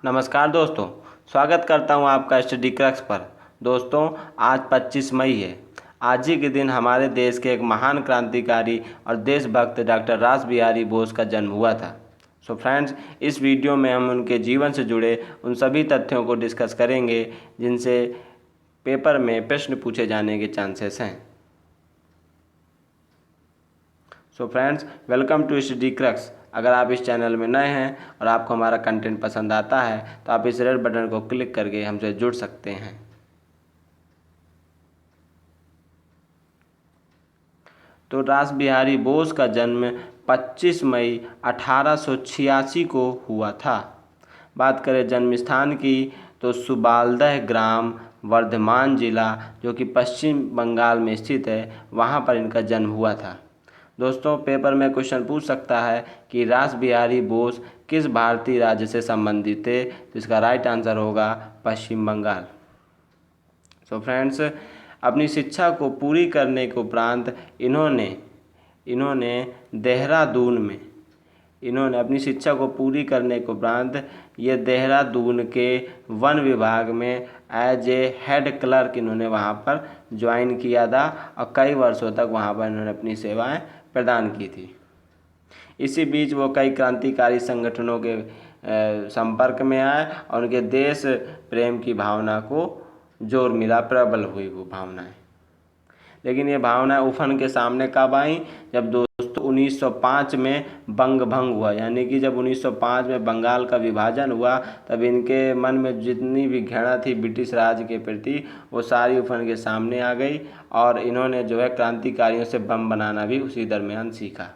नमस्कार दोस्तों, स्वागत करता हूं आपका स्टडी क्रक्स पर। दोस्तों, आज 25 मई है। आज ही के दिन हमारे देश के एक महान क्रांतिकारी और देशभक्त डॉक्टर रास बिहारी बोस का जन्म हुआ था। सो फ्रेंड्स, इस वीडियो में हम उनके जीवन से जुड़े उन सभी तथ्यों को डिस्कस करेंगे जिनसे पेपर में प्रश्न पूछे जाने के चांसेस हैं। So friends, welcome to Study Crux. अगर आप इस चैनल में नए हैं और आपको हमारा कंटेंट पसंद आता है तो आप इस रेड बटन को क्लिक करके हमसे जुड़ सकते हैं। तो रास बिहारी बोस का जन्म 25 मई 1886 को हुआ था। बात करें जन्म स्थान की तो सुबालदह ग्राम, वर्धमान जिला, जो कि पश्चिम बंगाल में स्थित है, वहाँ पर इनका जन्म हुआ था। दोस्तों, पेपर में क्वेश्चन पूछ सकता है कि रास बिहारी बोस किस भारतीय राज्य से संबंधित थे, तो इसका राइट आंसर होगा पश्चिम बंगाल। सो फ्रेंड्स, अपनी शिक्षा को पूरी करने के उपरांत इन्होंने देहरादून में अपनी शिक्षा को पूरी करने के उपरांत ये देहरादून के वन विभाग में एज ए हेड क्लर्क इन्होंने वहाँ पर ज्वाइन किया था और कई वर्षों तक वहाँ पर इन्होंने अपनी सेवाएं प्रदान की थी। इसी बीच वो कई क्रांतिकारी संगठनों के संपर्क में आए और उनके देश प्रेम की भावना को जोर मिला, प्रबल हुई वो भावनाएं। लेकिन ये भावनाएं उफन के सामने कब आई? जब दोस्तों 1905 में बंग भंग हुआ, यानी कि जब 1905 में बंगाल का विभाजन हुआ तब इनके मन में जितनी भी घृणा थी ब्रिटिश राज के प्रति वो सारी उफन के सामने आ गई और इन्होंने जो है क्रांतिकारियों से बम बनाना भी उसी दरमियान सीखा।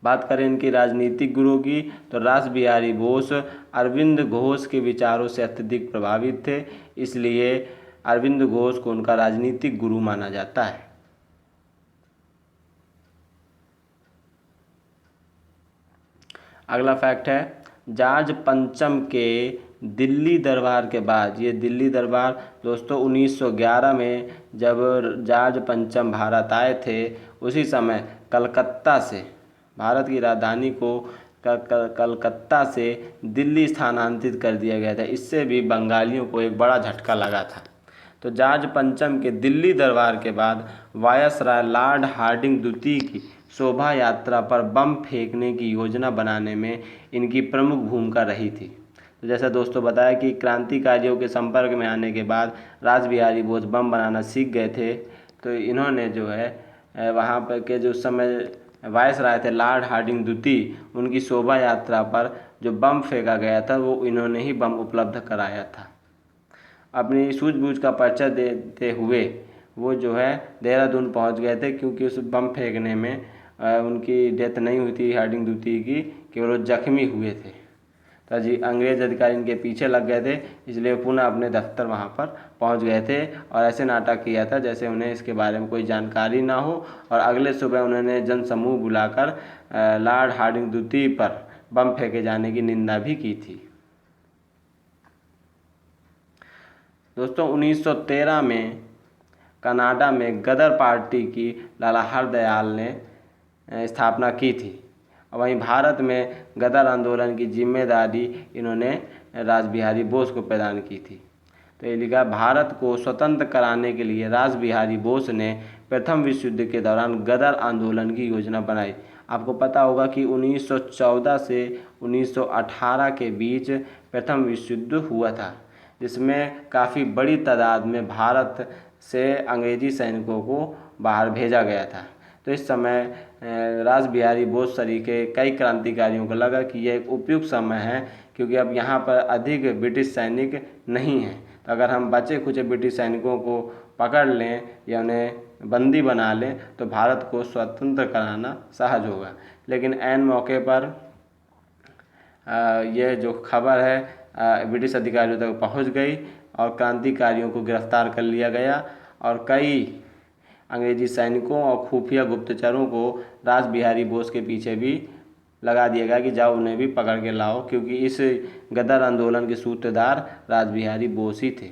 बात करें इनकी राजनीतिक गुरु की तो रास बिहारी बोस अरविंद घोष के विचारों से अत्यधिक प्रभावित थे, इसलिए अरविंद घोष को उनका राजनीतिक गुरु माना जाता है। अगला फैक्ट है, जॉर्ज पंचम के दिल्ली दरबार के बाद, ये दिल्ली दरबार दोस्तों 1911 में जब जॉर्ज पंचम भारत आए थे, उसी समय कलकत्ता से भारत की राजधानी को कलकत्ता से दिल्ली स्थानांतरित कर दिया गया था। इससे भी बंगालियों को एक बड़ा झटका लगा था। तो जॉर्ज पंचम के दिल्ली दरबार के बाद वायसराय लॉर्ड हार्डिंग द्वितीय की शोभा यात्रा पर बम फेंकने की योजना बनाने में इनकी प्रमुख भूमिका रही थी। तो जैसा दोस्तों बताया कि क्रांतिकारियों के संपर्क में आने के बाद रास बिहारी बोस बम बनाना सीख गए थे, तो इन्होंने जो है वहाँ पर के जो समय वायसराय थे लॉर्ड हार्डिंग द्वितीय, उनकी शोभा यात्रा पर जो बम फेंका गया था वो इन्होंने ही बम उपलब्ध कराया था। अपनी सूझबूझ का परिचय देते हुए वो जो है देहरादून पहुंच गए थे, क्योंकि उस बम फेंकने में उनकी डेथ नहीं हुई थी हार्डिंग द्वितीय की, केवल वो जख्मी हुए थे। तो जी अंग्रेज अधिकारी इनके पीछे लग गए थे, इसलिए पुनः अपने दफ्तर वहाँ पर पहुँच गए थे और ऐसे नाटक किया था जैसे उन्हें इसके बारे में कोई जानकारी ना हो। और अगले सुबह उन्होंने जनसमूह बुलाकर लॉर्ड हार्डिंग द्वितीय पर बम फेंके जाने की निंदा भी की थी। दोस्तों 1913 में कनाडा में गदर पार्टी की लाला हरदयाल ने स्थापना की थी और वहीं भारत में गदर आंदोलन की जिम्मेदारी इन्होंने रास बिहारी बोस को प्रदान की थी। तो ये लिखा, भारत को स्वतंत्र कराने के लिए रास बिहारी बोस ने प्रथम विश्व युद्ध के दौरान गदर आंदोलन की योजना बनाई। आपको पता होगा कि 1914 से 1918 के बीच प्रथम विश्व युद्ध हुआ था, जिसमें काफ़ी बड़ी तादाद में भारत से अंग्रेजी सैनिकों को बाहर भेजा गया था। तो इस समय रास बिहारी बोस सरीके कई क्रांतिकारियों को लगा कि यह एक उपयुक्त समय है, क्योंकि अब यहाँ पर अधिक ब्रिटिश सैनिक नहीं हैं। तो अगर हम बचे खुचे ब्रिटिश सैनिकों को पकड़ लें या उन्हें बंदी बना लें तो भारत को स्वतंत्र कराना सहज होगा। लेकिन ऐन मौके पर यह जो खबर है ब्रिटिश अधिकारियों तक पहुंच गई और क्रांतिकारियों को गिरफ्तार कर लिया गया और कई अंग्रेजी सैनिकों और खुफिया गुप्तचरों को रास बिहारी बोस के पीछे भी लगा दिया गया कि जाओ उन्हें भी पकड़ के लाओ, क्योंकि इस गदर आंदोलन के सूत्रधार रास बिहारी बोस ही थे।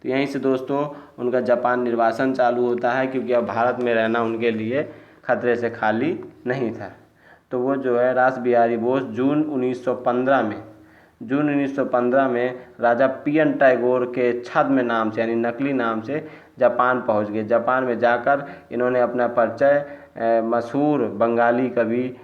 तो यहीं से दोस्तों उनका जापान निर्वासन चालू होता है, क्योंकि अब भारत में रहना उनके लिए खतरे से खाली नहीं था। तो वो जो है रास बिहारी बोस जून 1915 में राजा पी.एन. टैगोर के छद्म नाम से यानी नकली नाम से जापान पहुंच गए। जापान में जाकर इन्होंने अपना परिचय मशहूर बंगाली कवि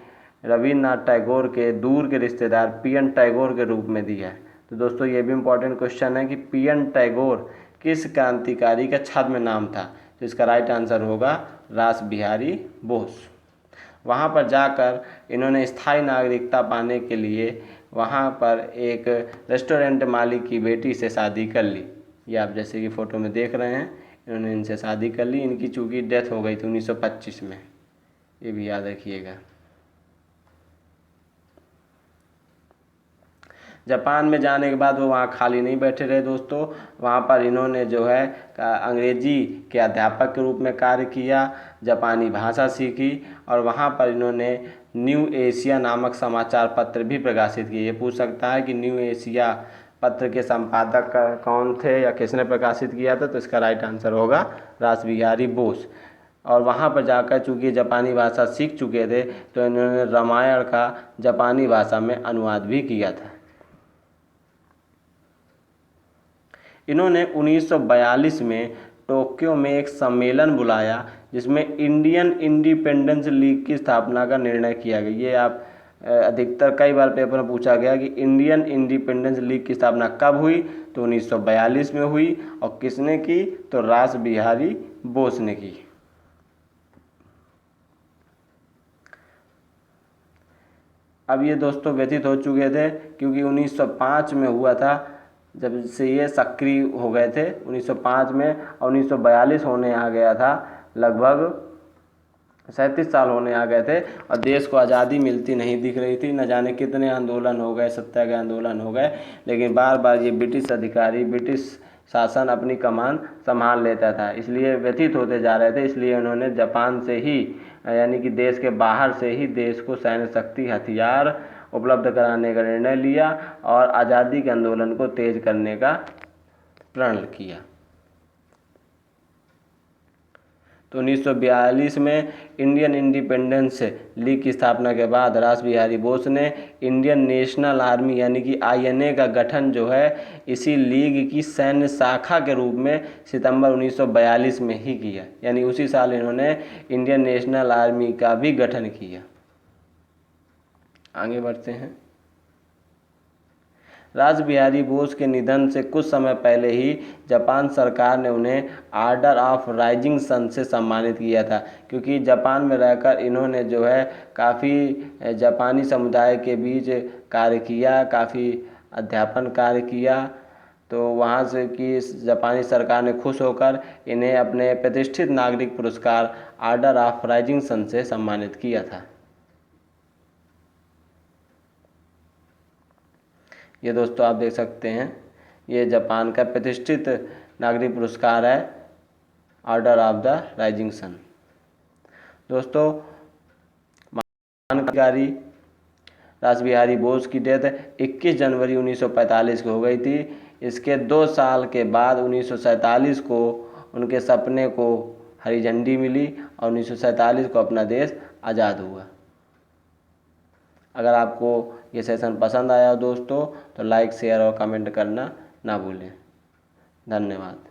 रविन्द्रनाथ टैगोर के दूर के रिश्तेदार पी.एन. टैगोर के रूप में दिया है। तो दोस्तों ये भी इम्पोर्टेंट क्वेश्चन है कि पी.एन. टैगोर किस क्रांतिकारी का छद्म नाम था। तो इसका राइट आंसर होगा रास बिहारी बोस। वहाँ पर जाकर इन्होंने स्थायी नागरिकता पाने के लिए वहाँ पर एक रेस्टोरेंट मालिक की बेटी से शादी कर ली। ये आप जैसे कि फ़ोटो में देख रहे हैं, इन्होंने इनसे शादी कर ली। इनकी चूँकि डेथ हो गई थी 1925 में, ये भी याद रखिएगा। जापान में जाने के बाद वो वहाँ खाली नहीं बैठे रहे दोस्तों, वहाँ पर इन्होंने जो है अंग्रेजी के अध्यापक के रूप में कार्य किया, जापानी भाषा सीखी और वहाँ पर इन्होंने न्यू एशिया नामक समाचार पत्र भी प्रकाशित किए। ये पूछ सकता है कि न्यू एशिया पत्र के संपादक कौन थे या किसने प्रकाशित किया था। तो इसका राइट आंसर होगा रास बिहारी बोस। और वहाँ पर जाकर चूँकि जापानी भाषा सीख चुके थे तो इन्होंने रामायण का जापानी भाषा में अनुवाद भी किया था। इन्होंने 1942 में टोक्यो में एक सम्मेलन बुलाया जिसमें इंडियन इंडिपेंडेंस लीग की स्थापना का निर्णय किया गया। ये आप अधिकतर कई बार पेपर में पूछा गया कि इंडियन इंडिपेंडेंस लीग की स्थापना कब हुई। तो 1942 में हुई। और किसने की? तो रास बिहारी बोस ने की। अब ये दोस्तों व्यतीत हो चुके थे क्योंकि 1905 में हुआ था जब से ये सक्रिय हो गए थे 1905 में, और 1942 होने आ गया था, लगभग 37 साल होने आ गए थे और देश को आज़ादी मिलती नहीं दिख रही थी। न जाने कितने आंदोलन हो गए, सत्याग्रह आंदोलन हो गए, लेकिन बार बार ये ब्रिटिश अधिकारी, ब्रिटिश शासन अपनी कमान संभाल लेता था, इसलिए व्यतीत होते जा रहे थे। इसलिए उन्होंने जापान से ही यानी कि देश के बाहर से ही देश को सैन्य शक्ति, हथियार उपलब्ध कराने का निर्णय लिया और आज़ादी के आंदोलन को तेज करने का प्रण किया। तो 1942 में इंडियन इंडिपेंडेंस लीग की स्थापना के बाद रास बिहारी बोस ने इंडियन नेशनल आर्मी यानी कि INA का गठन जो है इसी लीग की सैन्य शाखा के रूप में सितंबर 1942 में ही किया। यानी उसी साल इन्होंने इंडियन नेशनल आर्मी का भी गठन किया। आगे बढ़ते हैं। रास बिहारी बोस के निधन से कुछ समय पहले ही जापान सरकार ने उन्हें ऑर्डर ऑफ राइजिंग सन से सम्मानित किया था, क्योंकि जापान में रहकर इन्होंने जो है काफ़ी जापानी समुदाय के बीच कार्य किया, काफ़ी अध्यापन कार्य किया। तो वहाँ से कि जापानी सरकार ने खुश होकर इन्हें अपने प्रतिष्ठित नागरिक पुरस्कार ऑर्डर ऑफ राइजिंग सन से सम्मानित किया था। ये दोस्तों आप देख सकते हैं, ये जापान का प्रतिष्ठित नागरिक पुरस्कार है Order of the Rising Sun. दोस्तों महान रास बिहारी बोस की डेथ 21 जनवरी 1945 को हो गई थी। इसके 2 साल के बाद 1947 को उनके सपने को हरी झंडी मिली और 1947 को अपना देश आज़ाद हुआ। अगर आपको ये सेशन पसंद आया हो दोस्तों तो लाइक, शेयर और कमेंट करना ना भूलें। धन्यवाद।